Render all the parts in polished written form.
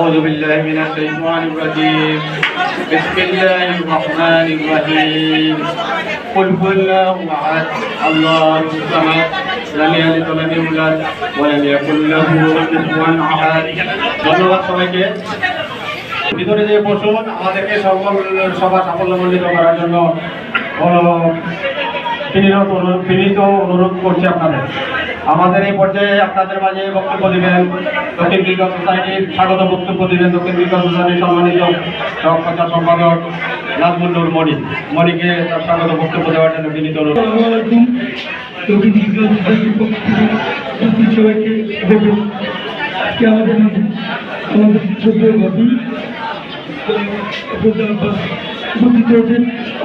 أعوذ بالله من الشيطان الرجيم بسم الله الرحمن الرحيم قل هو الله أحد الله الصمد لم يلد ولم يولد ولم يكن له كفوا أحد ধন্যবাদ সবাইকে। ভিতরে যে বসুন, আমাদেরকে সভা সাফল্যমণ্ডিত করার জন্য বিনীত অনুরোধ করছি আপনাদের। আমাদের এই পর্যায়ে আপনাদের মাঝে বক্তব্য দিবেন দক্ষিণ ক্রিকেট সোসাইটির স্বাগত বক্তব্য দিবেন দক্ষিণ ক্রিকেট সোসাইটির সম্মানিত প্রচার সম্পাদক নাজমুল মণিকে তার স্বাগত বক্তব্য দেওয়ার জন্য বিনীত অনুরোধ।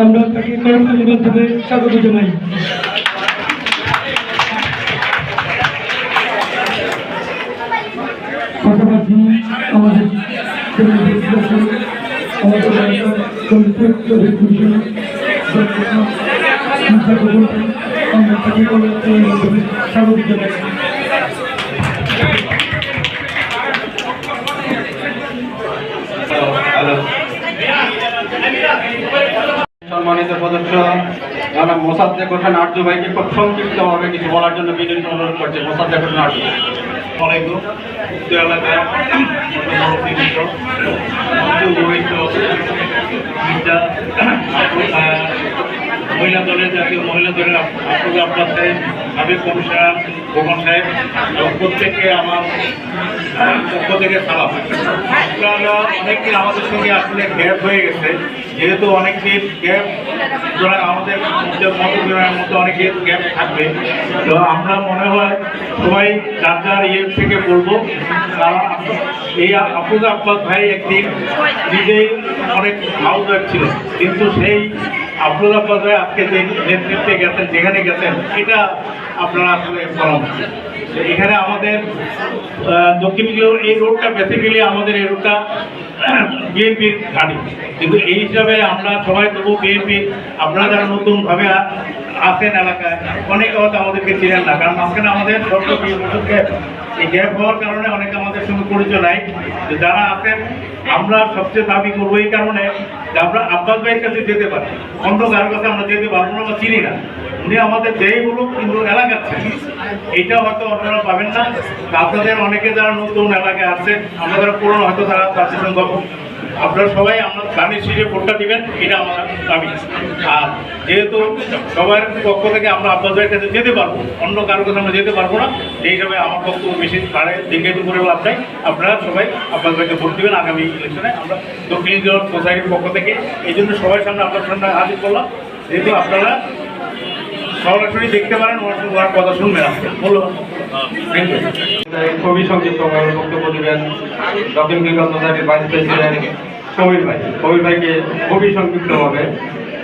আমরা তাকে করতালির মাধ্যমে স্বাগত জানাই। পাশাপাশি আমাদের আমরা তাকে করতালির মাধ্যমে স্বাগত জানাই। সম্মানিত সদস্য জনাব মোসাদ্দেক হোসেন আরজু ভাইকে খুব সংক্ষিপ্তভাবে কিছু বলার জন্য বিনীত অনুরোধ করছে। মোসাদ্দেক হোসেন আরজু। মহিলা দলের জাতীয় মহিলা দলের আপনার সাহেব আবির কমিশনার ভোগন সাহেব এবং প্রত্যেককে আমার পক্ষ থেকে সালাম। আপনারা অনেকদিন আমাদের সঙ্গে আসলে গ্যাপ হয়ে গেছে, যেহেতু অনেকদিন গ্যাপ ধরা আমাদের মতবিনিময়ের মধ্যে অনেকের গ্যাপ থাকবে, তো আমরা মনে হয় সবাই যার যার থেকে বলবো। কারণ এই আফরোজা আব্বাস ভাই একদিন নিজেই অনেক হাউস ছিল, কিন্তু সেই আফরোজা আব্বাস ভাই আজকে যে নেতৃত্বে গেছেন, যেখানে গেছেন, এটা আপনারা আসলে পরামর্শ। এখানে আমাদের দক্ষিণ এই রোডটা বেসিক্যালি আমাদের এই রোডটা বিএনপির গাড়ি, কিন্তু এই হিসাবে আমরা সবাই তবু বিএনপি, আপনারা যারা নতুনভাবে আসেন এলাকায় অনেকে হয়তো আমাদেরকে চিনেন না, কারণ মাঝখানে আমাদের গ্যাপ, এই গ্যাপ হওয়ার কারণে অনেকে আমাদের সঙ্গে পরিচয় নাই। যারা আছেন আমরা সবচেয়ে দাবি করবো এই কারণে যে আমরা আব্বাস ভাইয়ের কাছে যেতে পারি, অন্য কারোর কাছে আমরা যেতে পারবো না, আমরা চিনি না। উনি আমাদের যেই বলুক কিন্তু এলাকার ছিলেন, এইটা হয়তো আপনারা পাবেন না। আপনাদের অনেকে যারা নতুন এলাকায় আসছেন, আমরা যারা পুরনো হয়তো তারা তাদের সঙ্গে আপনারা সবাই আমরা গানের শীর্ষে ভোটটা দিবেন, এটা আমার দাবি। আর যেহেতু সবার পক্ষ থেকে আমরা আব্বাস ভাইয়ের কাছে যেতে পারবো, অন্য কারোর কাছে আমরা যেতে পারবো না, এই হিসাবে আমার বক্তব্য বেশি পারে দীর্ঘায়িত করে লাভ নাই। আপনারা সবাই আব্বাস ভাইকে ভোট দিবেন আগামী ইলেকশনে। আমরা দক্ষিণ সোসাইটির পক্ষ থেকে এই জন্য সবার সামনে আপনার সামনে হাজির করলাম, যেহেতু আপনারা সরাসরি দেখতে পারেন, ওনার কথা শুনবেন। বলো খুবই সংক্ষিপ্ত বক্তব্য দিবেন দক্ষিণ ক্রিকেট সোসাইটির ভাইস প্রেসিডেন্ট কবির ভাইকে খুবই সংক্ষিপ্তভাবে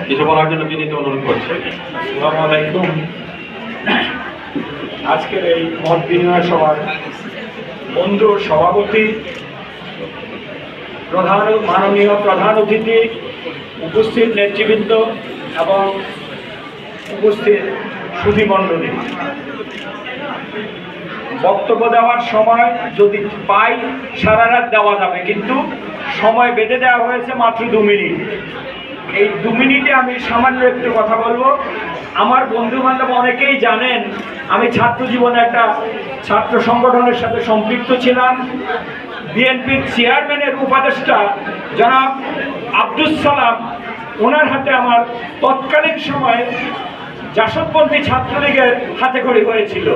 কিছু বলার জন্য বিনীত অনুরোধ করছে। আসসালামু আলাইকুম। আজকের এই মত বিনিময় সভার বন্ধু সভাপতি, মাননীয় প্রধান অতিথি, উপস্থিত নেতৃবৃন্দ এবং উপস্থিত সুধীমণ্ডলী, বক্তব্য দেওয়ার সময় যদি পাই সারা রাত দেওয়া যাবে, কিন্তু সময় বেঁধে দেওয়া হয়েছে মাত্র 2 মিনিট। এই 2 মিনিটে আমি সামান্য একটু কথা বলবো। আমার বন্ধু বান্ধব অনেকেই জানেন আমি ছাত্র জীবনে একটা ছাত্র সংগঠনের সাথে সম্পৃক্ত ছিলাম। বিএনপির চেয়ারম্যানের উপদেষ্টা জনাব আব্দুস সালাম, ওনার হাতে আমার তৎকালীন সময়ে জাসদপন্থী ছাত্রলীগের হাতে খড়ি হয়েছিল।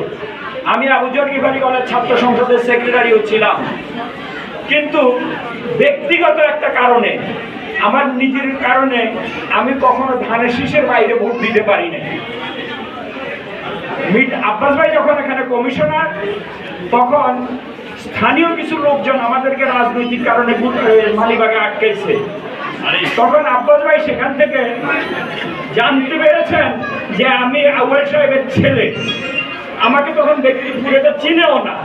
আমি আবু জরগিফারি কলেজ ছাত্র সংসদের সেক্রেটারিও ছিলাম, কিন্তু ব্যক্তিগত একটা কারণে, আমার নিজের কারণে আমি কখনো ধানের শীষের বাইরে ভোট দিতে পারি না। আব্বাস ভাই যখন এখানে কমিশনার, তখন স্থানীয় কিছু লোকজন আমাদেরকে রাজনৈতিক কারণে মালিবাগে আটকেছে। তখন আব্বাস ভাই সেখান থেকে জানতে পেরেছেন যে আমি আউয়াল সাহেবের ছেলে। আমাকে তখন ব্যক্তিগত চিনেও না,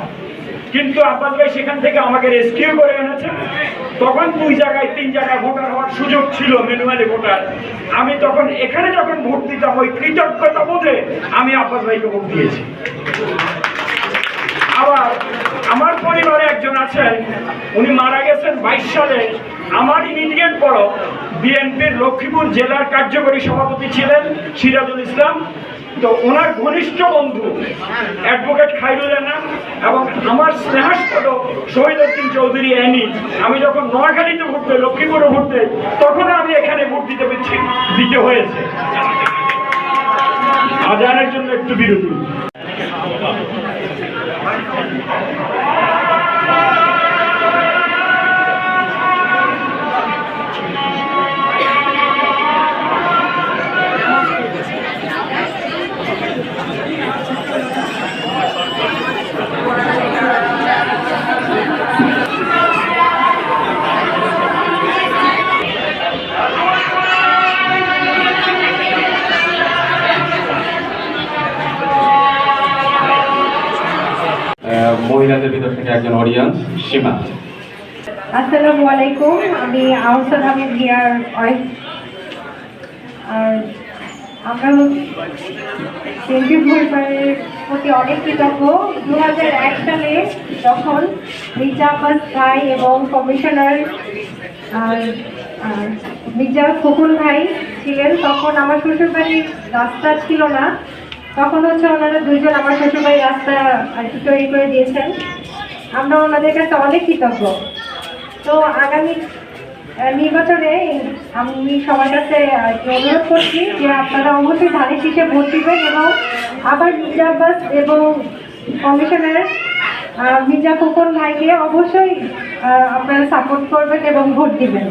কিন্তু আব্বাস ভাই সেখান থেকে আমাকে রেস্কিউ করে এনেছেন। তখন 2 জায়গায় 3 জায়গায় ভোটার হওয়ার সুযোগ ছিল, ম্যানুয়ালি ভোটার। আমি তখন এখানে যখন ভোট দিতাম, ওই কৃতজ্ঞতা বোধে আমি আব্বাস ভাইকে ভোট দিয়েছি। আবার আমার পরিবারে একজন আছেন, উনি মারা গেছেন সালে আমার ইমিডিয়েট বড় বিএনপির লক্ষ্মীপুর জেলার কার্যকরী সভাপতি ছিলেন সিরাজুল ইসলাম। তো ওনার ঘনিষ্ঠ বন্ধু অ্যাডভোকেট খায়রুল আনাম এবং আমার স্নেহাস্পদ শহীদউদ্দিন চৌধুরী অ্যানি, আমি যখন নোয়াখালীতে ঘুরতে লক্ষ্মীপুরে ঘুরতে তখন আমি এখানে ভোট দিতে হয়েছে। আজানের জন্য একটু বিরতি। মহিলাদের ভিতর থেকে একজন অডিয়েন্স সীমা। আসসালামু আলাইকুম, আমি আহসান আহমেদ হিয়ার ওয়াইফ। আর আমরা কেন্দ্রীয় পরিবারের প্রতি অনেক কৃতজ্ঞ। 2001 সালে যখন মির্জা আব্বাস ভাই এবং কমিশনার মির্জা খোকন ভাই ছিলেন, তখন আমার শ্বশুরবাড়ির রাস্তা ছিল না। তখন হচ্ছে ওনারা দুইজন আমার শ্বশুরবাড়ির রাস্তা আর কি তৈরি করে দিয়েছেন। আমরা ওনাদের কাছে অনেক কৃতজ্ঞ। তো আগামী নির্বাচনে আমি সবার কাছে অনুরোধ করছি যে আপনারা অবশ্যই ধানের শীষে ভোট দিবেন এবং আবার মির্জা আব্বাস এবং কমিশনার মির্জা খোকন ভাইকে অবশ্যই আপনারা সাপোর্ট করবেন এবং ভোট দিবেন।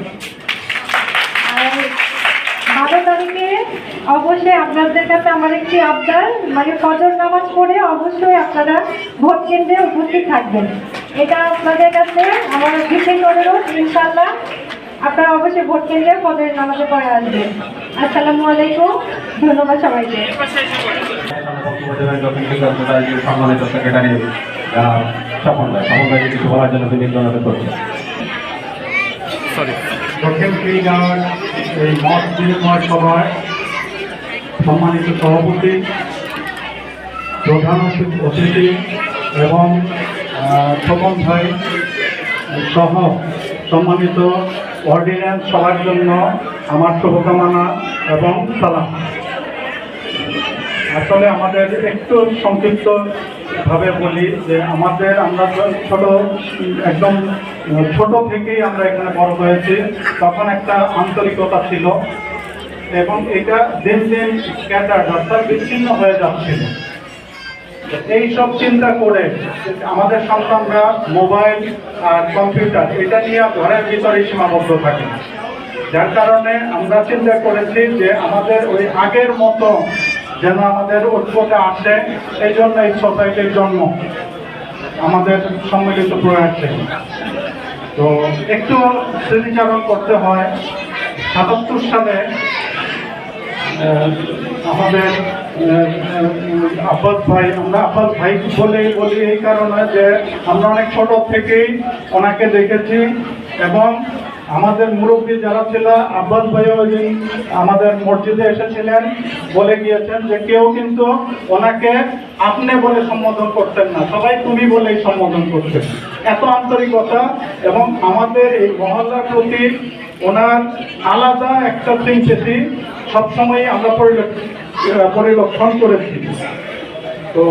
আর 12 তারিখে অবশ্যই আপনাদের কাছে আমার একটি আবদার, মানে ফজর নামাজ পড়ে অবশ্যই আপনারা ভোট কেন্দ্রে উপস্থিত থাকবেন। এটা আপনাদের কাছে আমার বিশেষ অনুরোধ। ইনশাআল্লাহ আপনারা অবশ্যই ভোট কেন্দ্রে ফজরের নামাজে পড়ে আসবেন। আসসালামু আলাইকুম, ধন্যবাদ সবাইকে। সম্মানিত সেক্রেটারি স্বপন ভাই কিছু বলার জন্য বিনীত অনুরোধ করছি। দক্ষিণ খিলগাঁও এই মত বিনিময় সভায় সম্মানিত সভাপতি, প্রধান অতিথি এবং স্বপন ভাই সহ সম্মানিত অর্ডিন্যান্স সবার জন্য আমার শুভকামনা এবং সালাম। আসলে আমাদের একটু সংক্ষিপ্তভাবে বলি যে আমরা একদম ছোট থেকেই আমরা এখানে বড় হয়েছি। তখন একটা আন্তরিকতা ছিল এবং এটা দিন দিন স্ক্যাটার্ড অর্থাৎ বিচ্ছিন্ন হয়ে যাচ্ছিল। এই সব চিন্তা করে আমাদের সন্তানরা মোবাইল আর কম্পিউটার এটা নিয়ে ঘরের ভিতরে সীমাবদ্ধ থাকে, যার কারণে আমরা চিন্তা করেছি যে আমাদের ওই আগের মতো যেন আমাদের ঐক্যটা আসে, এই জন্য এই সোসাইটির জন্ম, আমাদের সম্মিলিত প্রয়াসে। তো একটু স্মৃতিচারণ করতে হয়। 77 সালে আমাদের আব্বাস ভাই, আমরা আব্বাস ভাই বলি এই কারণে যে আমরা অনেক ছোট থেকেই ওনাকে দেখেছি এবং আমাদের মুরব্বী যারা ছিল, আব্বাস ভাইও আমাদের মসজিদে এসেছিলেন, বলে গিয়েছেন যে কেউ কিন্তু ওনাকে আপনি বলে সম্বোধন করতেন না, সবাই তুমি বলেই সম্বোধন করতেন। এত আন্তরিকতা এবং আমাদের এই মহল্লার প্রতি ওনার আলাদা একটা সিম্পেথি সবসময় আমরা পরিলক্ষণ করেছি। তো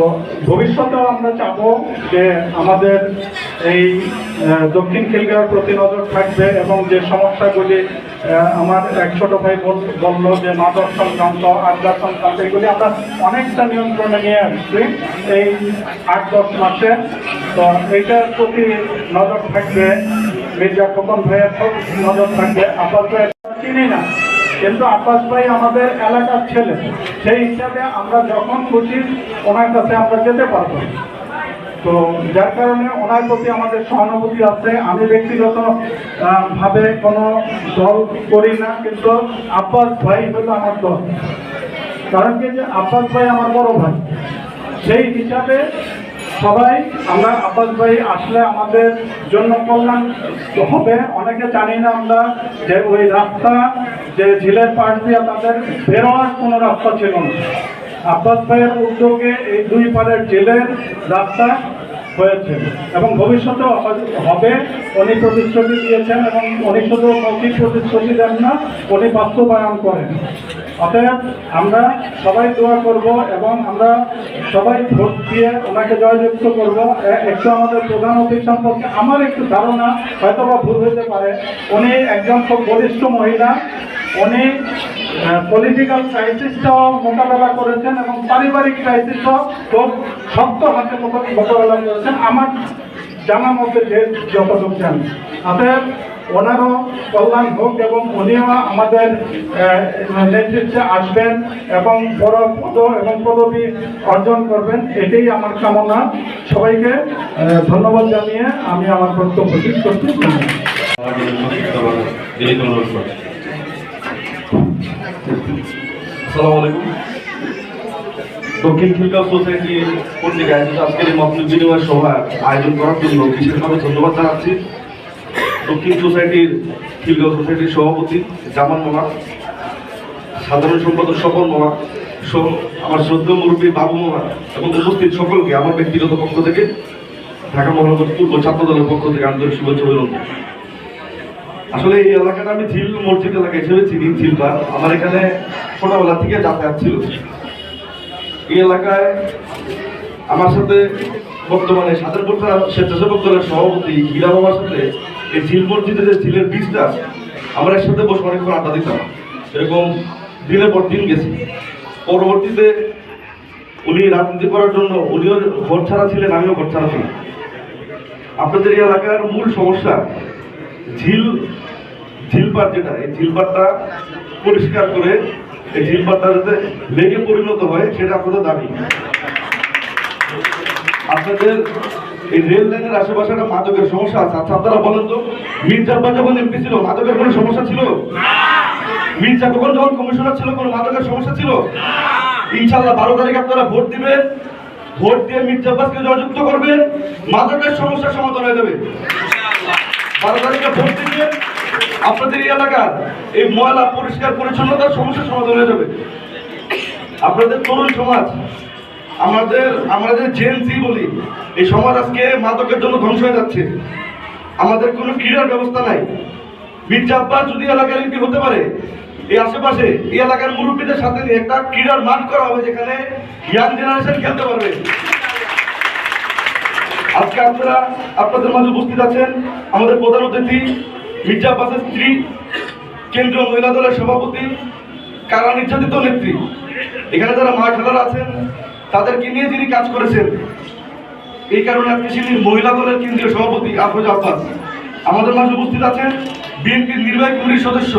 ভবিষ্যতেও আমরা চাবো যে আমাদের এই দক্ষিণ খিলগাঁওর প্রতি নজর থাকবে এবং যে সমস্যাগুলি আমার এক ছোট ভাই বলল যে মাদক সংক্রান্ত, আড্ডা সংক্রান্ত, এগুলি আমরা অনেকটা নিয়ন্ত্রণে নিয়ে আসছি এই 8-10 মাসে। তো এইটার প্রতি নজর থাকবে, মির্জা খোকন ভাইয়ের নজর থাকবে। আব্বাস ভাই চিনি না, কিন্তু আব্বাস ভাই আমাদের এলাকার ছেলে, সেই হিসাবে আমরা যখন খুশি ওনার কাছে আমরা যেতে পারবো। তো যার কারণে ওনার প্রতি আমাদের সহানুভূতি আছে। আমি ব্যক্তিগত ভাবে কোনো দল করি না, কিন্তু আব্বাস ভাই হলো আমার দল। কারণ কি যে আব্বাস ভাই আমার বড় ভাই, সেই হিসাবে সবাই আমরা আব্বাস ভাই আসলে আমাদের জন্য কল্যাণ হবে। অনেকে জানি না আমরা যে ওই রাস্তা যে ঝিলের পাশ দিয়ে তাদের বেরোয়ার কোনো রাস্তা ছিল না। আব্বাস ভাইয়ের উদ্যোগে এই দুই পারের ঝিলের রাস্তা হয়েছে এবং ভবিষ্যতেও হবে। উনি প্রতিশ্রুতি দিয়েছেন এবং উনি শুধু মৌখিক প্রতিশ্রুতি দেন না, উনি বাস্তবায়ন করেন। অতএব আমরা সবাই দোয়া করব এবং আমরা সবাই ভোট দিয়ে ওনাকে জয়যুক্ত করব। একটু আমাদের প্রধান অতিথি সম্পর্কে আমার একটু ধারণা হয়তো বা ভুল হতে পারে। উনি একজন খুব বলিষ্ঠ মহিলা, উনি পলিটিক্যাল ক্রাইসিসটাও মোকাবেলা করেছেন এবং পারিবারিক ক্রাইসিসও খুব শক্ত হাতে মোকাবেলা করেছেন আমার জানা মতে যে যতটুকু জানি। অতএব ওনারও কল্যাণ হোক এবং উনিও আমাদের নেতৃত্বে আসবেন এবং বড় পদ এবং পদবি অর্জন করবেন, এটাই আমার কামনা। সবাইকে ধন্যবাদ জানিয়ে আমি আমার বক্তব্য শেষ করছি। আসসালামু আলাইকুম। দক্ষিণ খিলগাঁও সোসাইটি কর্তৃক আয়োজিত আজকের এই মত বিনিময় সভা আয়োজন করার জন্য বিশেষভাবে ধন্যবাদ জানাচ্ছি দক্ষিণ সোসাইটির খিলগাঁও সোসাইটির সভাপতি জামান মামা, সাধারণ সম্পাদক স্বপন মামা সহ আমার শ্রদ্ধেয় মুরব্বী বাবু মামা এবং উপস্থিত সকলকে আমার ব্যক্তিগত পক্ষ থেকে ঢাকা মহানগর পূর্ব ছাত্র দলের পক্ষ থেকে আন্তরিক শুভেচ্ছা অভিনন্দন। আসলে এই এলাকাটা আমি ঝিল মসজিদ এলাকা হিসেবে চিনি, ঝিলবার আমার এখানে ছোটবেলা থেকে যাতায়াত ছিল। এই এলাকায় আমার সাথে বর্তমানে সাধারণপুরটা স্বেচ্ছাসেবক দলের সভাপতি হীরা বাবার সাথে এই ঝিল মসজিদের যে ঝিলের বীজটা আমরা এর সাথে বসে অনেকক্ষণ আড্ডা দিতাম, এরকম দিনের পর দিন গেছি। পরবর্তীতে উনি রাজনীতি করার জন্য উনিও ঘর ছাড়া ছিলেন, আমিও ঘর ছাড়া ছিলাম। আপনাদের এই এলাকার মূল সমস্যা ঝিলপাট, যেটা এই ঝিলপাটটা পরিষ্কার করে এই ঝিলপাটটা যাতে লেগে পরিণত হয় সেটা আপনাদের দাবি। আপনাদের এই রেল লাইনের আশেপাশে একটা মাদকের সমস্যা আছে। আচ্ছা আপনারা বলেন তো, মির্জা আব্বাস যখন এমপি ছিল মাদকের কোনো সমস্যা ছিল? মির্জা খোকন যখন কমিশনার ছিল কোনো মাদকের সমস্যা ছিল? ইনশাআল্লাহ 12 তারিখ আপনারা ভোট দিবেন, ভোট দিয়ে মির্জা আব্বাসকে জয়যুক্ত করবেন, মাদকের সমস্যার সমাধান হয়ে যাবে। 12 তারিখে ভোট দিবেন, আপনাদের এই এলাকার এই ময়লা পরিষ্কার পরিচ্ছন্নতার সমস্যার সমাধান হয়ে যাবে। আপনাদের তরুণ সমাজ, আমরা যে জেনজি বলি, এই সমাজ আজকে মাদকের জন্য ধ্বংস হয়ে যাচ্ছে। আমাদের কোনো ক্রীড়ার ব্যবস্থা নাই। মির্জা আব্বাস যদি এলাকার এমপি হতে পারে, এই আশেপাশে এই এলাকার মুরব্বীদের সাথে নিয়ে একটা ক্রীড়ার মাঠ করা হবে যেখানে ইয়াং জেনারেশন খেলতে পারবে। আজকে আপনারা আপনাদের মাঝে উপস্থিত আছেন আমাদের প্রধান অতিথি মির্জা আব্বাসের স্ত্রী, কেন্দ্রীয় মহিলা দলের সভাপতি, কারা নির্যাতিত নেত্রী। এখানে যারা মা খেলারা আছেন তাদেরকে নিয়ে যিনি কাজ করেছেন, এই কারণে আজকে তিনি মহিলা দলের কেন্দ্রীয় সভাপতি আফরোজা আব্বাস। আমাদের মাঝে উপস্থিত আছেন বিএনপির নির্বাহী কমিটির সদস্য,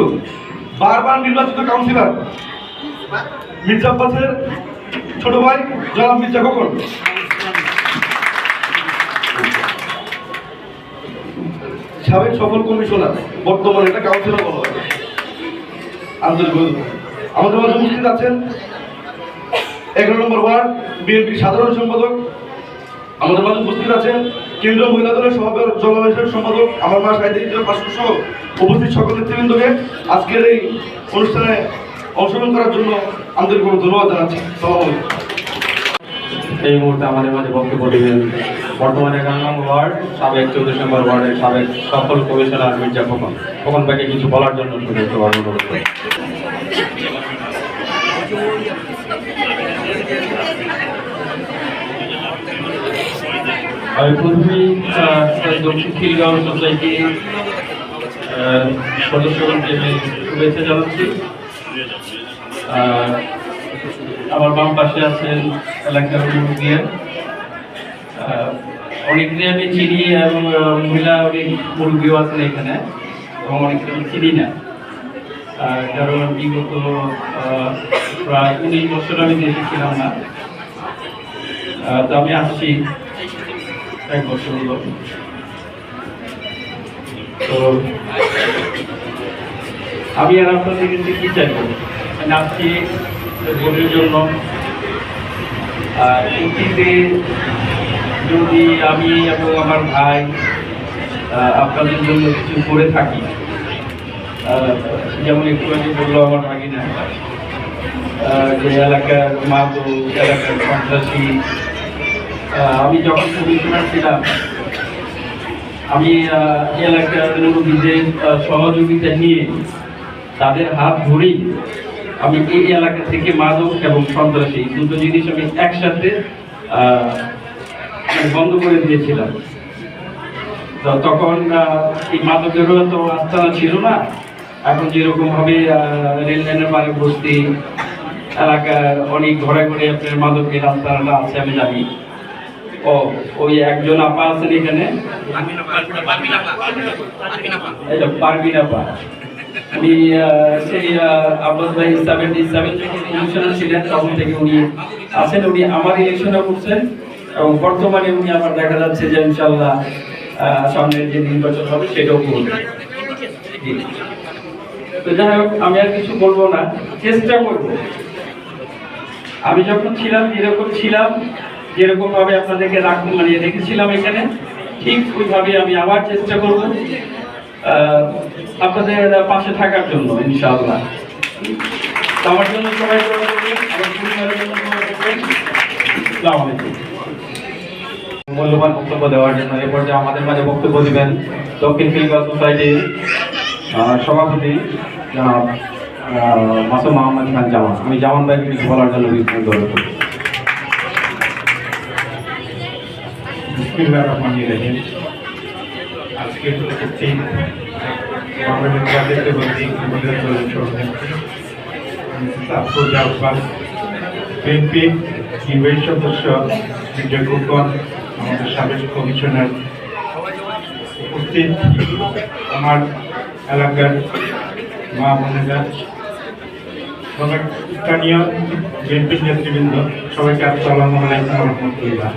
বারবার নির্বাচিত কাউন্সিলর মির্জা আব্বাসের ছোট ভাই জনাব মির্জা খোকন। সাবেক সফল কমিশনার, বর্তমানে এটা কাউন্সিলর বলা হয়। আন্তরিক আমাদের মাঝে উপস্থিত আছেন 11 নম্বর ওয়ার্ড বিএনপির সাধারণ সম্পাদক, আমাদের মাঝে উপস্থিত আছেন কেন্দ্রীয় মহিলা দলের জলবায়ু সম্পাদক আমার মা সাহিত্য পাশে সহ উপস্থিত সকল নেতৃবৃন্দকে আজকের এই অনুষ্ঠানে অংশগ্রহণ করার জন্য আন্তরিকভাবে ধন্যবাদ জানাচ্ছি। আসসালামু আলাইকুম। এই মুহূর্তে আমাদের মাঝে বক্তব্য দিবেন বর্তমানে 11 নম্বর ওয়ার্ড সাবেক 14 নম্বর ওয়ার্ডের সাবেক সফল কমিশনার মির্জা খোকন। খোকন ভাইকে কিছু বলার জন্য অনুরোধ করি। আমি প্রথমেই দক্ষিণ খিলগাঁও সোসাইটি সদস্যগণকে আমি শুভেচ্ছা জানাচ্ছি। আমার বাম পাশে আছেন এলাকার মুরব্বী, অনেকদিন আমি চিনি এবং মহিলা অনেক মুরব্বীও আছেন এখানে এবং অনেকদিন আমি চিনি না, কারণ বিগত প্রায় 19 বছর আমি দেশে ছিলাম না। তো আমি আসছি 1 বছর হলো। তো আমি আর আপনাদের কাছে কি চাইবো, আমি আসছি ভোটের জন্য। অতীতে যদি আমি এবং আমার ভাই আপনাদের জন্য কিছু করে থাকি, যেমন একটু আগে বললো আমার ভাগিনা যে এলাকার মাদক, এলাকার সন্ত্রাসী আমি যখন কমিশনার ছিলাম আমি এলাকার মুরব্বীদের সহযোগিতা নিয়ে তাদের হাত ধরেই আমি এই এলাকা থেকে মাদক এবং সন্ত্রাসী দুটো জিনিস আমি একসাথে বন্ধ করে দিয়েছিলাম। তো তখন এই মাদকেরও তো আস্থানা ছিল না। এখন যেরকম ভাবে রেল লাইনের পারে বসতি এলাকার অনেক ঘরে ঘরে আপনার মাদকের আস্থানাটা আছে আমি জানি। ও ওই একজন আপা আছেন এখানে, পারবিন আপা, উনি সেই আব্বাস ভাই 77 থেকে ইলেকশনে ছিলেন, তখন থেকে উনি আছেন। উনি আমার ইলেকশনে করছেন এবং বর্তমানে উনি আমার দেখা যাচ্ছে যে ইনশাল্লাহ সামনের যে নির্বাচন হবে সেটাও করবেন। তো যাই হোক, আমি আর কিছু বলবো না, চেষ্টা করব আমি যখন ছিলাম যেরকম ছিলাম, যেরকম ভাবে আপনাদেরকে রেখেছিলাম এখানে, ঠিক ওইভাবে আমি আবার চেষ্টা করব আপনাদের পাশে থাকার জন্য ইনশাআল্লাহ। আমার জন্য সবাই দোয়া করবেন, আমার পরিবারের জন্য দোয়া করবেন। আসসালামু আলাইকুম। মূল্যবান বক্তব্য দেওয়ার জন্য এ পর্যায়ে আমাদের মাঝে বক্তব্য দিবেন দক্ষিণ খিলগাঁও সোসাইটির সভাপতি জনাব মাসুম মোহাম্মদ খান জামান। আমি জামান ভাইকে কিছু বলার জন্য অনুরোধ করি। বিসমিল্লাহির রহমানির রহিম। আজকে উপস্থিত গভর্নমেন্ট কাজের বলছি আমাদের আফরোজা আব্বাস, বিএনপি নির্বাহী সদস্য মির্জা খোকন, আমাদের সাবেক কমিশনার, উপস্থিত আমার এলাকার মা বোনেরা, স্থানীয় বিএনপির নেতৃবৃন্দ, সবাইকে আসসালামু আলাইকুম ওয়া রাহমাতুল্লাহ।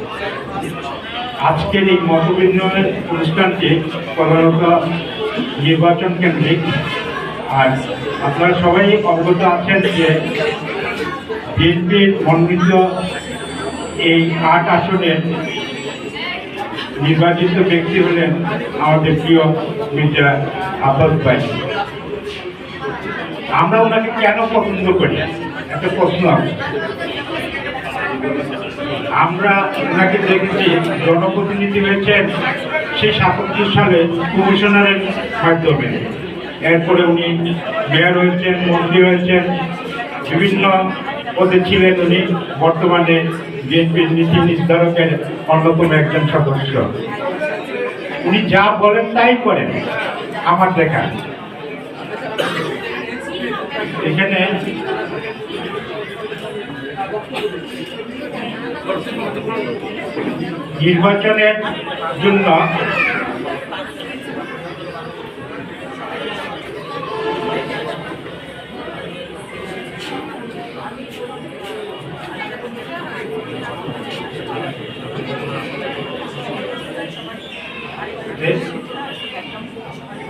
আজকের এই মত বিনিময়ের অনুষ্ঠানটি প্রধানত নির্বাচন কেন্দ্রিক। আর আপনারা সবাই অবগত আছেন যে বিএনপির মনোনীত এই 8 আসনের নির্বাচিত ব্যক্তি হলেন আমাদের প্রিয় মির্জা আব্বাস ভাই। আমরা ওনাকে কেন পছন্দ করি, একটা প্রশ্ন আছে। আমরা ওনাকে দেখেছি জনপ্রতিনিধি হয়েছেন সেই 77 সালে কমিশনারের মাধ্যমে, এরপরে উনি মেয়র হয়েছেন, মন্ত্রী হয়েছেন, বিভিন্ন পদে ছিলেন উনি। বর্তমানে বিএনপির নীতি নির্ধারকের অন্যতম একজন সদস্য। উনি যা বলেন তাই করেন আমার দেখা। এখানে নির্বাচনের জন্য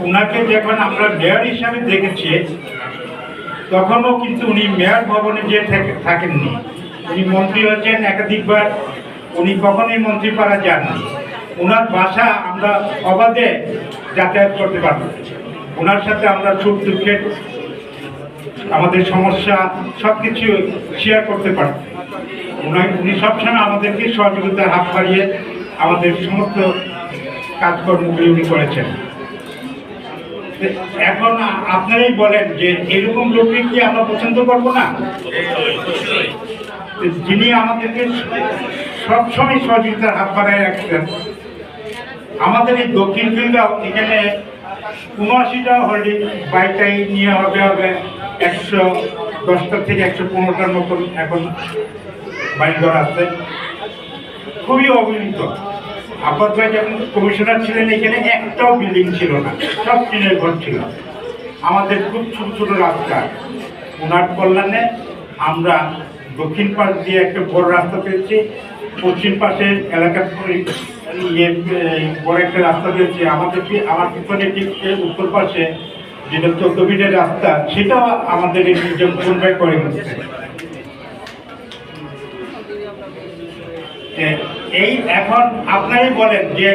ওনাকে যখন আমরা মেয়র হিসাবে দেখেছি তখনও কিন্তু উনি মেয়র ভবনে যে থাকেননি। উনি মন্ত্রী হয়েছেন একাধিকবার, উনি কখনোই মন্ত্রীপাড়া যাননি। ওনার বাসা আমরা অবাধে যাতায়াত করতে পারব, ওনার সাথে আমরা সুখ দুঃখের আমাদের সমস্যা সব কিছু শেয়ার করতে পারব। উনি সবসময় আমাদেরকে সহযোগিতার হাত বাড়িয়ে আমাদের সমস্ত কাজকর্মগুলি উনি করেছেন। এখন আপনারাই বলেন যে এরকম লোককে কি আমরা পছন্দ করবো না, যিনি আমাদেরকে সবসময় সহযোগিতার হাত বাড়ায় রাখছেন। আমাদের এই দক্ষিণ খিলগাঁও এখানে ৭৯টা হোল্ডিং বাইকটাই নিয়ে হবে ১১০টা থেকে ১১৫টার মতন এখন বাইকঘর আছে, খুবই অবহেলিত। আব্বাস ভাই যখন কমিশনার ছিলেন এখানে একটাও বিল্ডিং ছিল না, সব টিনের ঘর ছিল। আমাদের খুব ছোট ছোট রাস্তা, ওনার কল্যাণে আমরা দক্ষিণ পাশ দিয়ে একটা বড় রাস্তা পেয়েছি, পশ্চিম পাশের এলাকার বড় একটা রাস্তা পেয়েছি। আমার পিছনে ঠিক উত্তর পাশে যেটা 14 ফিটের রাস্তা, সেটাও আমাদের কোন ভাই করে গেছে। এই এখন আপনারাই বলেন যে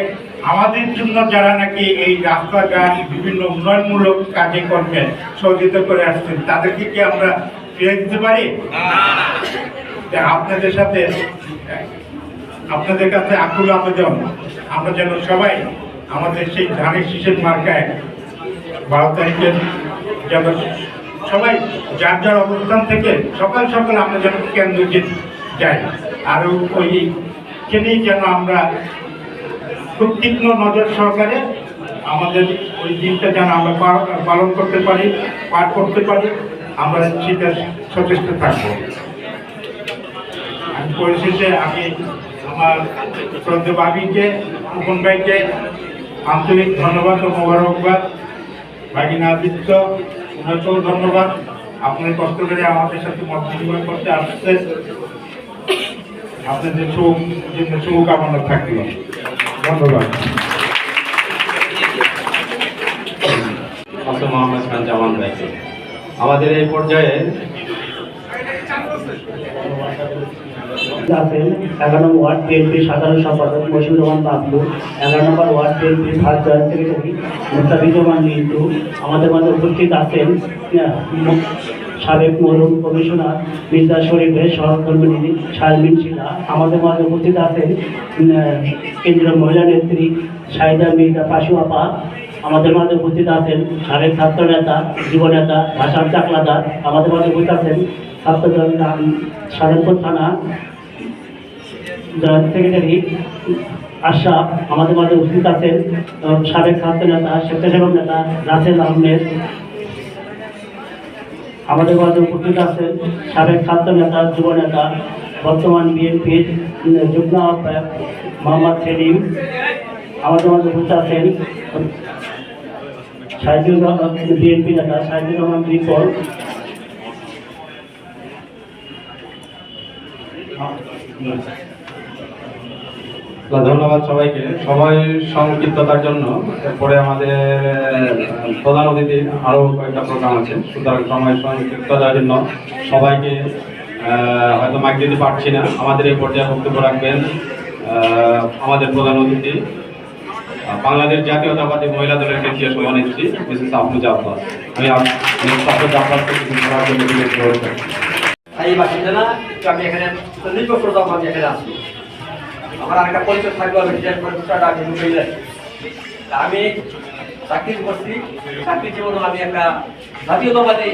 আমাদের জন্য যারা নাকি এই রাস্তাঘাট বিভিন্ন উন্নয়নমূলক কাজে কর্মে সহযোগিতা করে আসছেন তাদেরকে কি আমরা ফিরে দিতে পারি? আপনাদের সাথে আপনাদের কাছে আকুল আবেদন, আমরা যেন সবাই আমাদের সেই ধানের শীষের মার্কায় 12 তারিখের যেন সবাই যার যার অবস্থান থেকে সকাল সকাল আমরা যেন কেন্দ্রে যাই, আর ওইখানেই যেন আমরা খুব তীক্ষ্ণ নজর সহকারে আমাদের ওই দিনটা যেন আমরা পালন করতে পারি, পাঠ করতে পারি, আমরা সেটা সচেষ্ট থাকবো। আমি পরিশেষে আমি আমার শ্রদ্ধেয় ভাবিকে, খোকন ভাইকে আন্তরিক ধন্যবাদ ও মোবারকবাদ। ভাগিনা আদিত্য, ওনাকেও ধন্যবাদ, আপনার কষ্ট করে আমাদের সাথে মত বিনিময় করতে আসছে। আপনাদের শুভকামনা থাকলো, ধন্যবাদ। মাসুম মোহাম্মদ খান জামান ভাইকে আমাদের এই পর্যায়ে আছেন 11 নম্বর ওয়ার্ড বিএনপির সাধারণ সম্পাদক মশিউর রহমান বাবলু, 11 নম্বর ওয়ার্ড বিএনপির first joint secretary Mustafizur Mintu. আমাদের মাঝে উপস্থিত আছেন সাবেক মরহুম কমিশনার মির্জা শরীফের সহকর্মী শারমিন শিলা। আমাদের মাঝে উপস্থিত আছেন কেন্দ্রীয় মহিলা নেত্রী শাহিদা মির্জা পাশু আপা। আমাদের মাঝে উপস্থিত আছেন সাবেক ছাত্র নেতা, যুব নেতা ভাষার চাকলাদার। আমাদের মাঝে উপস্থিত আছেন ছাত্রদল সাধনপুর থানা জয়েন্ট সেক্রেটারি আশরাফ। আমাদের মাঝে উপস্থিত আছেন সাবেক ছাত্র নেতা, স্বেচ্ছাসেবক নেতা রাসেল আহমেদ। আমাদের মাঝে উপস্থিত আছেন সাবেক ছাত্র নেতা, যুব নেতা, বর্তমান বিএনপির যুগ্ম আহ্বায়ক মোহাম্মদ সেলিম। আমাদের মাঝে উপস্থিত আছেন বিএনপি নেতা সাইদুর রহমান রিপন। ধন্যবাদ সবাইকে, সবাই সংক্ষিপ্ততার জন্য। এরপরে আমাদের প্রধান অতিথি আরও কয়েকটা প্রোগ্রাম আছে, সুতরাং সময় সংক্ষিপ্ততার জন্য সবাইকে হয়তো মাইক দিতে পারছি না। আমাদের এই পর্যায়ে বক্তব্য রাখবেন আমাদের প্রধান অতিথি বাংলাদেশ জাতীয়তাবাদী মহিলা দলের কেন্দ্রীয় সভানেত্রী মিসেস আফরোজা আব্বাস। আমি আফরোজা আব্বাসকে কিছু বলার জন্য বিশেষ অনুরোধ করছি। এই বাসিন্দা না, আমি এখানে 40 বছর ধরে আমি এখানে আসি। আমার একটা পরিচয় থাকবে, আমি রিটায়ার পরিচয়টা আমি মুম্বাই যাই। আমি চাকরি করছি, চাকরি জীবন আমি একটা জাতীয়তাবাদী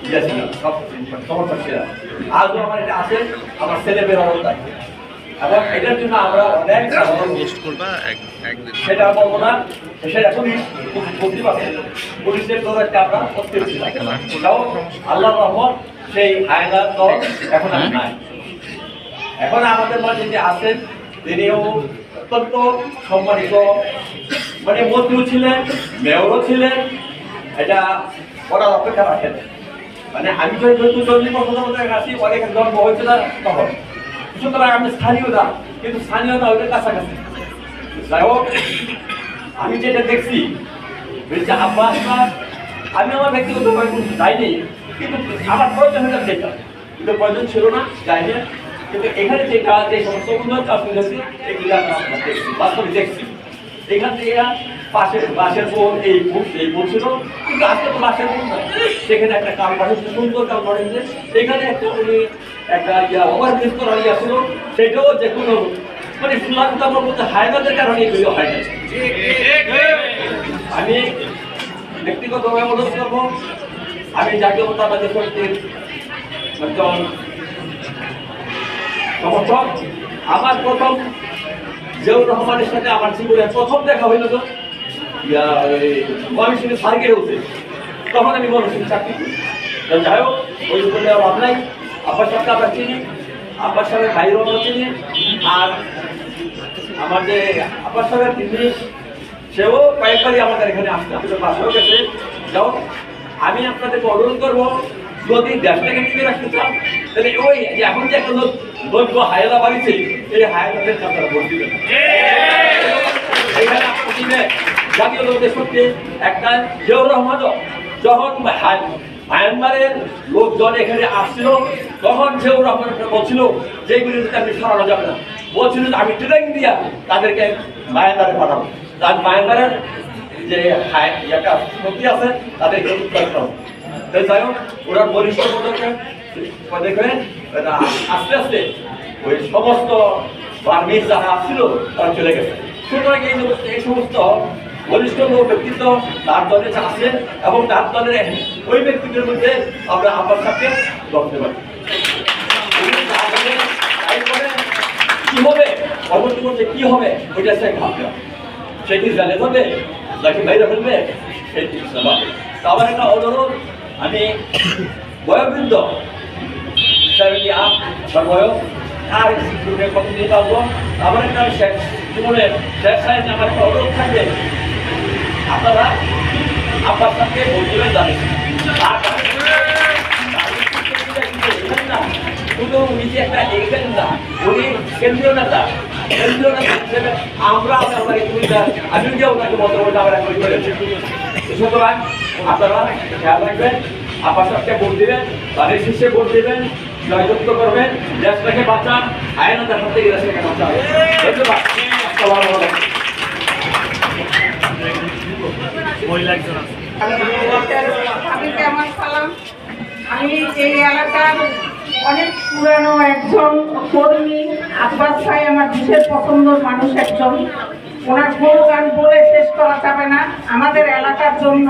ছিলাম, সমর্থক ছিলাম। আজও আমার এটা আছে, আমার ছেলে বের অবস্থা। এবং এটার জন্য আমরা অনেক সেটা বলবো না, সেটা পুলিশ বুঝতে পারছে, পুলিশের দৌড়াতে আমরা করতে আল্লাহ রহমত সেই আয়নার দল এখন আর নাই। এখন আমাদের মাঝে যে আছেন তিনিও অত্যন্ত সম্মানিত, মানে মন্ত্রীও ছিলেন, মেয়রও ছিলেন, এটা করার অপেক্ষা রাখেন। মানে আমি তো 40 বছর আসি, অনেক জন্ম হয়েছে না তখন, সুতরাং আমি স্থানীয় না, কিন্তু স্থানীয় না ওইটা কাছাকাছি। যাই হোক, আমি যেটা দেখছি আব্বাস, আমি আমার ব্যক্তিগত যাইনি, কিন্তু আমার প্রয়োজন হয়ে যেটা, কিন্তু প্রয়োজন ছিল না, যাইনি। কিন্তু এখানে যেটা যে সমস্ত উন্নয়ন কাজ করেছি এগুলি আমরা দেখছি, বাস্তবে দেখছি। এখান থেকে বাসের বোন এই বোন ছিল, কিন্তু আজকে তো বাসের বোন নয়, সেখানে একটা কাল বাড়িয়েছে, সুন্দর কাল বাড়িয়েছে। এখানে একটা উনি একটা ওভারব্রিজ করা ছিল, সেটাও যে কোনো মানে সুলান্তর মধ্যে হায়নাদের কারণে এগুলো হয় না। আমি ব্যক্তিগতভাবে অনুরোধ করবো, আমি জাতীয়তাবাদী শক্তির একজন সমর্থক। আমার প্রথম জিয়াউর রহমানের সাথে আমার জীবনে প্রথম দেখা হইল তো ময়মনসিংহ সার্কেলে উঠে, তখন আমি ময়মনসিংহ চাকরি করি। যাই হোক, ওই উপরে অভাব নাই। আব্বাস সাহেবকে আমরা চিনি, আব্বাস সাহেবের ভাইয়েরও আমরা চিনি। আর আমার যে আব্বাস সাহেবের তিনি, সেও কয়েকবারই আমাদের এখানে আসতে বাসেও গেছে। যাও, আমি আপনাদেরকে অনুরোধ করবো, যদি দেশটাকে টিকে রাখতে চান, তাহলে ওই যে এখন যে একটা দৈব হায়লা বাড়িছে, এই হায়লাদের আপনারা ভোট দিবেন। এখানে আপনার দিনে জাতীয় দলের সত্যি একটা জিয়াউর রহমানও যখন মায়ানমারের লোকজন এখানে আসছিল, তখন জিয়াউর রহমান বলছিল যে এগুলি আপনি সরানো যাবে না, বলছিল যে আমি ট্রেনিং দিয়া তাদেরকে মায়ানমারে পাঠাবো। তার মায়ানমারের যে একটা শক্তি আছে তাদেরকে উত্তর করো। যাই হোক, ওরা বলিষ্ঠ দেখবেন আস্তে আস্তে ওই সমস্ত বার্মিজ যারা আসছিল তারা চলে গেছে। সুতরাং এই সমস্ত বলিষ্ঠ ব্যক্তিত্ব তার দলে আছে এবং তার দলের ওই ব্যক্তিদের মধ্যে আমরা আমার সাথে ধরতে পারি। কি হবে পরবর্তী মধ্যে কি হবে ওইটা সে ভাবতে হবে, সে কি জানে হবে নাকি বাইরে ফেলবে সেই জিনিসটা ভাবে। তো আমার একটা অনুরোধ, আমি বয়োবৃদ্ধ 78 বয়স আর কত দিতে পারবো। আমার একটা শেষ জীবনের শেষ সাইজ আমার একটা অনুরোধ থাকবে, আপনারা আপনার সাথে বলতে জানেন শুধু নিজে একটা এখানে না, উনি কেন্দ্রীয় নেতা হিসেবে আমরা আমি যে ওনাকে মতামত আমরা করেছি। সুতরাং আপনারা খেয়াল রাখবেন, আপনার সাথে ভোট দিবেন, তাদের শীর্ষে ভোট দিবেন, জয়যুক্ত করবেন, দেশটাকে বাঁচান, আইনতার হাত থেকে দেশটাকে বাঁচান। ধন্যবাদ। আমি এই এলাকার অনেক পুরানো একজন কর্মী। আব্বাস ভাই আমার বিশেষ পছন্দের মানুষ একজন। ওনার গান বলে শেষ করা যাবে না। আমাদের এলাকার জন্য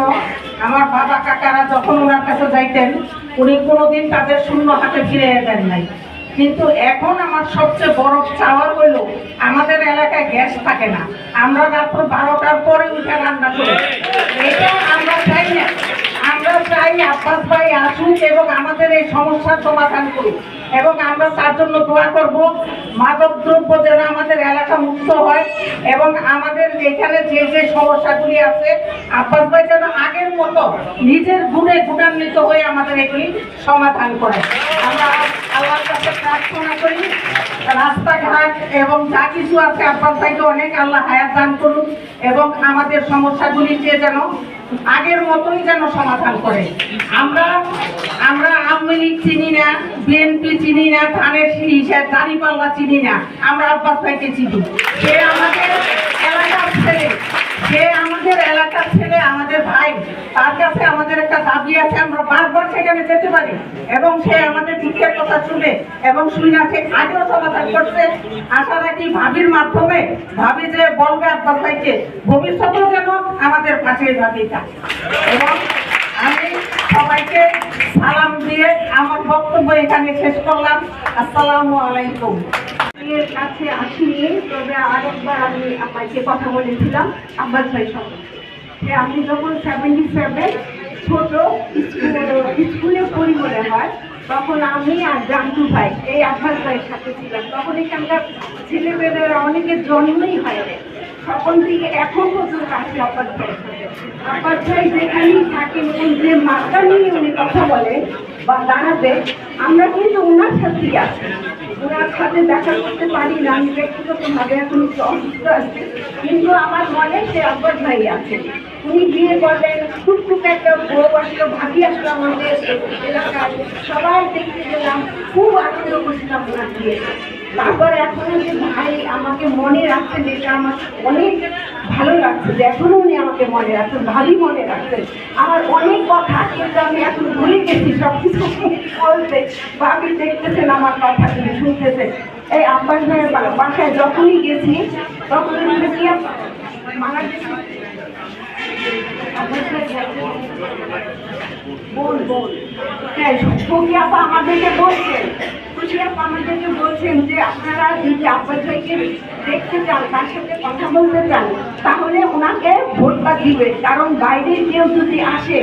আমার বাবা কাকারা যখন ওনার কাছে যাইতেন, উনি কোনোদিন তাদের শূন্য হাতে ফিরে দেন নাই। কিন্তু এখন আমার সবচেয়ে বড় চাওয়া হইল, আমাদের এলাকায় গ্যাস থাকে না, আমরা রাত্র 12টার পরে উঠে রান্না করি। এটা আমরা চাই না। আমরা চাই আব্বাস ভাই আসুক এবং আমাদের এই সমস্যার সমাধান করুক, এবং আমরা তার জন্য দোয়া করব মাদক দ্রব্য যেন আমাদের এলাকা মুক্ত হয়, এবং আমাদের এখানে যে যে সমস্যাগুলি আছে আব্বাস ভাই যেন আগের মতো নিজের গুণে গুণান্বিত হয়ে আমাদের এগুলি সমাধান করে। আমরা আল্লাহর কাছে প্রার্থনা করি, রাস্তাঘাট এবং যা কিছু আছে আব্বাস ভাইকে অনেক আল্লাহ হায়াত দান করুন, এবং আমাদের সমস্যাগুলিকে যেন আগের মতোই যেন সমাধান করে। আমরা আওয়ামী লীগ চিনি না, বিএনপি চিনি না, ধানের শীষের দাঁড়িপাল্লা চিনি না, আমরা আব্বাস ভাইকে চিনি। সে আমাদের এলাকার ছেলে, আমাদের ভাই। তার কাছে আমাদের একটা দাবি আছে, আমরা বারবার সেখানে যেতে পারি, এবং সে আমাদের দুঃখের কথা শুনে এবং শুনে আগেও সমাধান করছে। আশা রাখি ভাবির মাধ্যমে ভাবি যে বলবে আব্বাস ভাইকে ভবিষ্যতেও যেন আমাদের পাশে ভাবি থাকে। এবং আমি সবাইকে সালাম দিয়ে আমার বক্তব্য এখানে শেষ করলাম। আসসালামু আলাইকুম। এর কাছে আসিনি, তবে আরেকবার আমি আপনাকে কথা বলেছিলাম আব্বাস ভাই সঙ্গে। আমি যখন 77 ছোট স্কুলে পড়ি মনে হয়, তখন আমি আর জান্টু ভাই এই আব্বাস ভাইয়ের সাথে ছিলাম। তখন এখানকার ছেলেমেয়েরা অনেকের জন্মই হয়নি, তখন থেকে এখন পর্যন্ত আসি আব্বাস ভাইয়ের সাথে। আব্বাস ভাই যেখানেই থাকেন, যে মাত্রা নিয়ে উনি কথা বলেন বা দাঁড়াবে, আমরা কিন্তু ওনার সাথেই আছি। ওনার সাথে দেখা করতে পারি না, আমি ব্যক্তিগতভাবে এখন একটু অসুস্থ আছি, কিন্তু আমার মনে সে আব্বাস ভাই আছে। উনি বিয়ে করলেন, খুব একটা বউ আসলো, ভাবি আসলো আমাদের এলাকায়, সবাই দেখতে গেলাম, খুব আনন্দ করছিলাম ওনার বিয়ে। তারপর এখনো যে ভাই আমাকে মনে রাখছেন, এটা আমার অনেক ভালো লাগছে যে এখনো উনি আমাকে মনে রাখছেন, ভালোই মনে রাখছেন। আমার অনেক কথা কিন্তু আমি এখন ভুলে গেছি সব কিছু বলতে। ভাবি দেখতেছেন আমার কথা, তিনি শুনতেছেন। এই আব্বাস ভাইয়ের বাসায় যখনই গেছি তখন মারা গেছি হ্যাঁ, খুশি আপা আমাদেরকে বলছেন যে আপনারা যদি আব্বাস ভাইকে দেখতে চান, তার সাথে কথা বলতে চান, তাহলে ওনাকে ভোটটা দিবেন। কারণ বাইরে কেউ যদি আসে,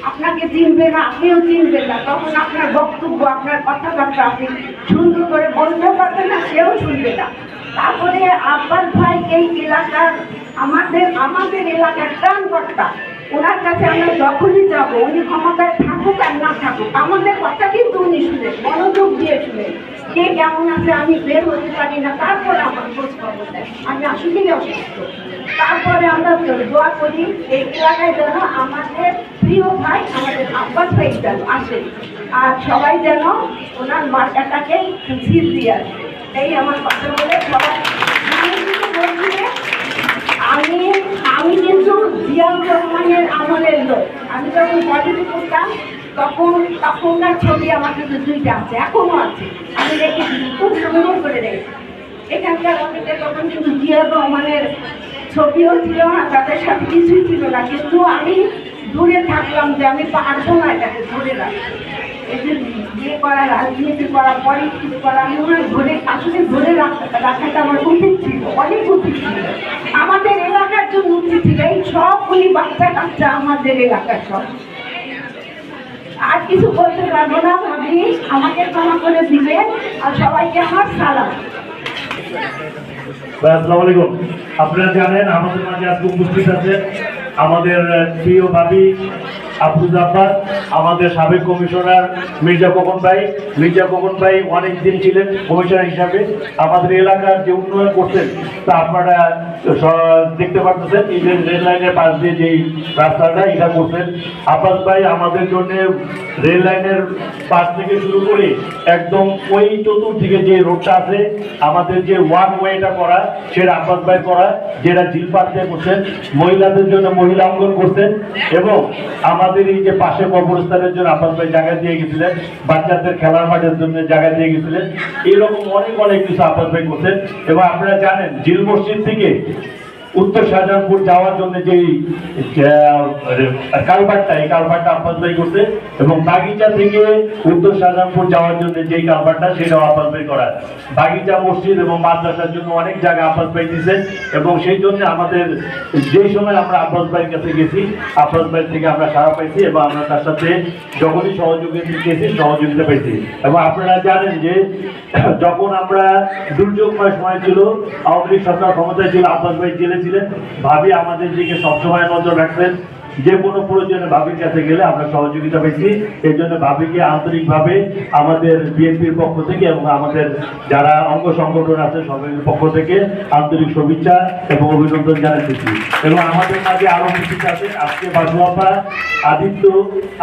আপনাকে চিনবে না, আপনিও চিনবেন না, তখন আপনার বক্তব্য, আপনার কথাবার্তা আপনি সুন্দর করে বলতে পারবেন না, সেও শুনবে না। তারপরে আব্বাস ভাই এই এলাকার আমাদের এলাকার ত্রাণকর্তা। ওনার কাছে আমরা যখনই যাবো, উনি ক্ষমতায় থাকুক আর না থাকুক, আমাদের কথা কিন্তু উনি শুনে, মনোযোগ দিয়ে শুনে। কে কেমন আছে আমি বের হতে পারি না, তারপরে আমার খোঁজ খবর দেয়, আমি আসলেই অসুস্থ। তারপরে আমরা দোয়া করি এই এলাকায় যেন আমাদের প্রিয় ভাই, আমাদের আব্বাস ভাই যেন আসে, আর সবাই যেন ওনার মার্কাটাকেই জিত দিয়ে আসে। এই আমার কথা বলে সবাই আমি কিন্তু জিয়াউর রহমানের আমলের লোক। আমি যখন কলেজে পড়তাম তখনকার ছবি আমার কাছে দুইটা আছে, এখনো আছে, আমি রেখেছি, খুব সুন্দর করে রেখেছি। এখানকার অনেকে তখন কিন্তু জিয়াউর রহমানের ছবিও ছিল না, তাদের সাথে কিছুই ছিল না, কিন্তু আমি দূরে থাকলাম যে আমি পারবো না এটাকে ধরে রাখতে। এই যে বিয়ে করা, রাজনীতি করা, পলিটিক্স করা, আমি ধরে আসলে ধরে রাখাটা আমার উচিত ছিল, অনেক উচিত ছিল, আমাদের এলাকার জন্য উচিত ছিল। এই সবগুলি বাচ্চা কাচ্চা আমাদের এলাকার সব। আর কিছু বলতে পারবো না, ভাবি আমাকে ক্ষমা করে দিবেন, আর সবাইকে আমার সালাম। আসসালামু আলাইকুম। আপনারা জানেন আমাদের মাঝে আজকে উপস্থিত আছে আমাদের প্রিয় ভাবি আফরোজা আব্বাস, আমাদের সাবেক কমিশনার মির্জা খোকন ভাই। মির্জা খোকন ভাই অনেকদিন ছিলেন কমিশনার হিসাবে, আমাদের এলাকার যে উন্নয়ন করছেন তা আপনারা দেখতে পাচ্ছেন। এই যে রেল লাইনের পাশ দিয়ে যেই রাস্তাটা এটা করছেন আব্বাস ভাই আমাদের জন্য। রেল লাইনের পাশ থেকে শুরু করে একদম ওই চতুর্দিকে যে রোডটা আছে আমাদের যে ওয়ান ওয়েটা করা, সেটা আব্বাস ভাই করা, যেটা ঝিলপাড় দিয়ে করছেন। মহিলাদের জন্য মহিলা অঙ্গন করছেন, এবং আমাদের এই যে পাশে কবরস্থানের জন্য আব্বাস ভাই জায়গা দিয়ে গেছিলেন, বাচ্চাদের খেলার মাঠের জন্য জায়গা দিয়ে গেছিলেন। এইরকম অনেক কিছু আব্বাস ভাই করছেন। এবং আপনারা জানেন জিল মসজিদ থেকে উত্তর শাহজাহানপুর যাওয়ার জন্য যেই কালভার্টটা, এই কালভার্টটা আব্বাস ভাই করছে, এবং বাগিচা থেকে উত্তর শাহজাহানপুর যাওয়ার জন্য যেই কালভার্টটা সেটাও আব্বাস ভাই করা। বাগিচা মসজিদ এবং মাদ্রাসার জন্য অনেক জায়গা আব্বাস ভাই দিয়েছেন, এবং সেই জন্য আমাদের যেই সময় আমরা আব্বাস ভাইয়ের কাছে গেছি, আব্বাস ভাই থেকে আমরা সাড়া পাইছি, এবং আমরা তার সাথে যখনই সহযোগিতা পাইছি। এবং আপনারা জানেন যে যখন আমরা দুর্যোগময় সময় ছিল, আওয়ামী লীগ সরকার ক্ষমতায় ছিল, আব্বাস ভাই জেলে ছিলেন, ভাবি আমাদের দিকে সবসময় নজর রাখতেন। যে কোনো প্রয়োজনে ভাবির কাছে গেলে আমরা সহযোগিতা পেয়েছি। এই জন্য ভাবিকে আন্তরিকভাবে আমাদের বিএনপির পক্ষ থেকে এবং আমাদের যারা অঙ্গ সংগঠন আছে সবাই পক্ষ থেকে আন্তরিক শুভেচ্ছা এবং অভিনন্দন জানাচ্ছি। এবং আমাদের মাঝে আরো উপস্থিত আছে আজকে বাসুয়াপা আদিত্য,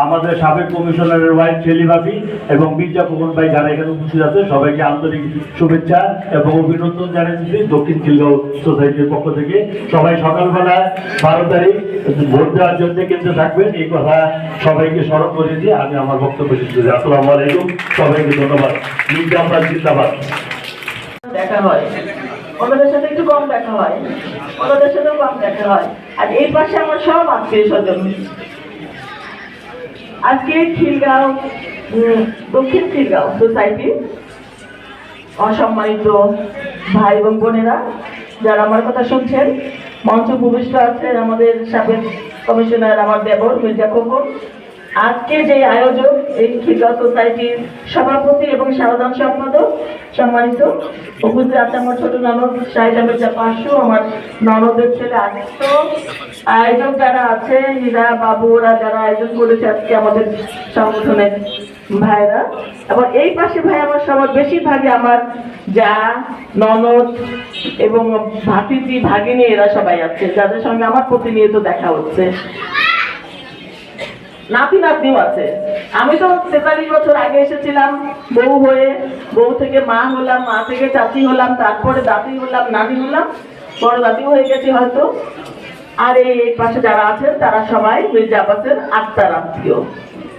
আমাদের সাবেক কমিশনারের ওয়াইফ শেলি ভাবি, এবং মির্জা খোকন ভাই, যারা এখানে উপস্থিত আছে সবাইকে আন্তরিক শুভেচ্ছা এবং অভিনন্দন জানাচ্ছি দক্ষিণ খিলগাঁও সোসাইটির পক্ষ থেকে। সবাই সকালবেলা 12 তারিখ ভোট দেওয়ার জন্য কেন্দ্রে থাকবেন, এই কথা সবাইকে স্মরণ করে দিয়ে আমি আমার বক্তব্য শেষ করি। আসসালামু আলাইকুম, সবাইকে ধন্যবাদ। মির্জা আব্বাস জিন্দাবাদ। দেখা হয় ওনাদের সাথে একটু কম দেখা হয়, ওনাদের সাথেও কম দেখা হয়। আর এই পাশে আমার সব আত্মীয় স্বজন। আজকে খিলগাঁও দক্ষিণ খিলগাঁও সোসাইটি অসম্মানিত ভাই এবং বোনেরা যারা আমার কথা শুনছেন, মঞ্চ ভূমিষ্ঠ আছেন আমাদের সাবেক কমিশনার আমার দেবর মির্জা খোকন। আজকে যে আয়োজন, এই খিলগাঁও সোসাইটির সভাপতি এবং সাধারণ সম্পাদক সম্মানিত উপস্থিত আছে আমার ছোট ননদ শাহিদা মির্জা পাশু, আমার ননদের ছেলে আদিত্য, আয়োজক যারা আছে হীরা বাবু, ওরা যারা আয়োজন করেছে আজকে আমাদের সংগঠনের ভাইরা, এবং এই পাশে ভাই আমার সবার বেশিরভাগই আমার যা ননদ এবং ভাতিজি ভাগিনী, এরা সবাই আছে যাদের সঙ্গে আমার প্রতিনিয়ত দেখা হচ্ছে। নাতি নাতনিও আছে। আমি তো 43 বছর আগে এসেছিলাম বউ হয়ে, বউ থেকে মা হলাম, মা থেকে চাচি হলাম, তারপরে দাদি হলাম, নানি হলাম, বড় দাদিও হয়ে গেছে হয়তো। আর এই পাশে যারা আছেন তারা সবাই মির্জা আব্বাসের আত্মার আত্মীয়,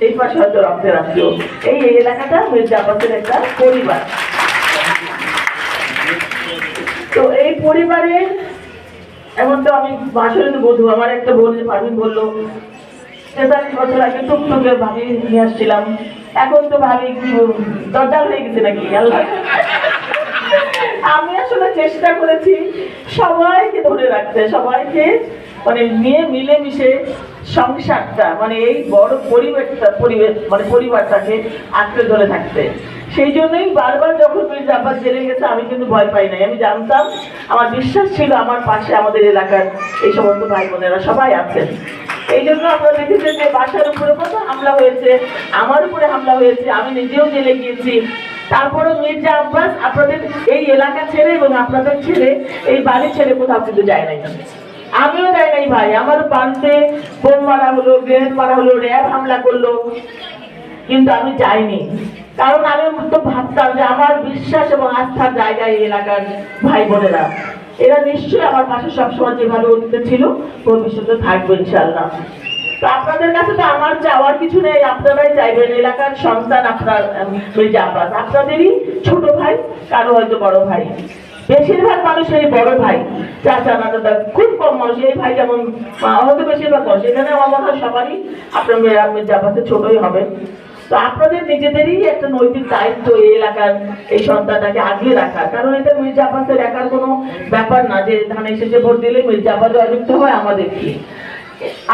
এই পাশে হয়তো রক্তের আত্মীয়। এই এলাকাটা মির্জা আব্বাসের একটা পরিবার। তো এই পরিবারের এখন তো আমি বাসরে বধূ, আমার একটা বোন পারভিন বললো 43 বছর আগে টুকটুকে ভাবি নিয়ে আসছিলাম, এখন তো ভাবি দরজা হয়ে গেছে নাকি আল্লাহ। আমি আসলে চেষ্টা করেছি সবাইকে ধরে রাখতে, সবাইকে মানে নিয়ে মিলেমিশে সংসারটা, মানে এই বড় পরিবারটাকে আঁকড়ে ধরে থাকতে। সেই জন্যই বারবার যখন মির্জা আব্বাস জেলে গেছে আমি কিন্তু ভয় পাই নাই। আমি জানতাম, আমার বিশ্বাস ছিল আমার পাশে আমাদের এলাকার এই সমস্ত ভাই বোনেরা সবাই আছেন। এই জন্য আপনারা দেখেছেন যে বাসার উপরে কত হামলা হয়েছে, আমার উপরে হামলা হয়েছে, আমি নিজেও জেলে গিয়েছি। তারপরে মির্জা আব্বাস আপনাদের এই এলাকা ছেড়ে এবং আপনাদের ছেড়ে এই বাড়ি ছেড়ে কোথাও কিন্তু যায় নাই। আমিও যাই নাই ভাই, আমার বাড়িতে বোম মারা হলো, গ্রেনেড মারা হলো, র্যাব হামলা করলো, কিন্তু আমি যাইনি। কারণ আমি তো ভাবতাম যে আমার বিশ্বাস এবং আস্থার জায়গায় এই এলাকার ভাই বোনেরা। এরা নিশ্চয়ই আমার পাশে সবসময় যেভাবে অতীতে ছিল ভবিষ্যতে থাকবে ইনশাআল্লাহ। তো আপনাদের কাছে তো আমার চাওয়ার কিছু নেই, আপনারাই চাইবেন। এলাকার সন্তান আপনার মির্জা আব্বাস, আপনাদেরই ছোট ভাই, কারো হয়তো বড় ভাই, বেশিরভাগ মানুষের বড় ভাই, চাচা দাদা, খুব কম মানুষ এই ভাই যেমন হয়তো বেশিরভাগ মানুষ, এখানে আমার মনে হয় সবারই আপনার মির্জা আব্বাসের ছোটই হবে। তো আপনাদের নিজেদেরই একটা নৈতিক দায়িত্ব এই এলাকার এই সন্তানটাকে আগিয়ে রাখা, কারণ এটা মির্জা আব্বাসের একার কোনো ব্যাপার না যে ধানের শেষে ভোট দিলে মির্জা আব্বাস জয়যুক্ত হয় আমাদের কি।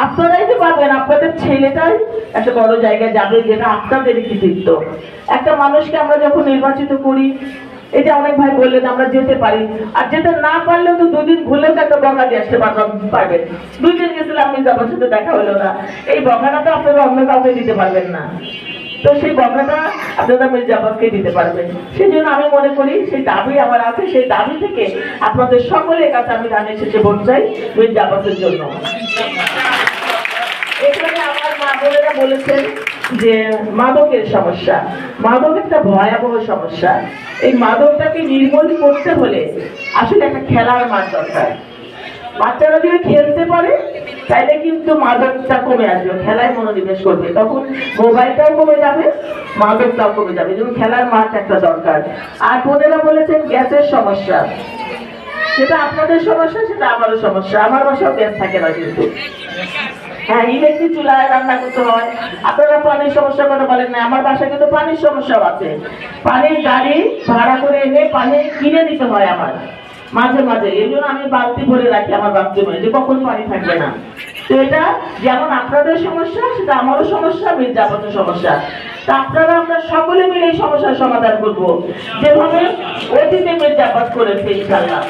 আপনারাই তো পারবেন, আপনাদের ছেলেটাই একটা বড় জায়গায় যাবে, যেটা আপনাদেরই কৃতিত্ব। একটা মানুষকে আমরা যখন নির্বাচিত করি, এটা অনেক ভাই বললেন আমরা যেতে পারি, আর যেতে না পারলেও তো 2 দিন ভুলেও তো একটা বকা দিয়ে আসতে পারবেন। 2 দিন গেছিলাম মির্জা আব্বাসের সাথে দেখা হলো না, এই বকাটা তো আপনারা অন্য কাউকে দিতে পারবেন না, তো সেই বকাটা আপনারা মির্জা আব্বাসকে দিতে পারবেন। সেই জন্য আমি মনে করি সেই দাবি আমার আছে, সেই দাবি থেকে আপনাদের সকলের কাছে আমি ধানের শেষে ভোট চাই মির্জা আব্বাসের জন্য। এখানে আমার মা বোনেরা বলেছেন যে মাদকের সমস্যা, মাদক একটা ভয়াবহ সমস্যা। এই মাদকটাকে নির্মূল করতে হলে আসলে একটা খেলার মাঠ দরকার। বাচ্চারা যদি খেলতে পারে তাইলে কিন্তু মাদকটা কমে আসবে, খেলায় মনোনিবেশ করবে, তখন মোবাইলটাও কমে যাবে, মাদকটাও কমে যাবে। যেমন খেলার মাঠ একটা দরকার। আর বোনেরা বলেছেন গ্যাসের সমস্যা, সেটা আপনাদের সমস্যা, সেটা আমারও সমস্যা। আমার বাসাও গ্যাস থাকে না কিন্তু, হ্যাঁ ইলেকট্রিক চুলায় রান্না করতে হয়। আপনারা পানির সমস্যার কথা বলেন না, আমার বাসায় কিন্তু পানির সমস্যাও আছে। পানির গাড়ি ভাড়া করে এনে পানি কিনে দিতে হয় আমার মাঝে মাঝে, এই জন্য আমি বালতি ভরে রাখি আমার বাথরুমে, যে কখন পানি থাকবে না। তো এটা যেমন আপনাদের সমস্যা, সেটা আমারও সমস্যা, মির্জা আব্বাসের সমস্যা। তা আপনারা আমরা সকলে মিলে এই সমস্যার সমাধান করবো, যেভাবে অতীতে মির্জা আব্বাস করেছে ইনশাআল্লাহ।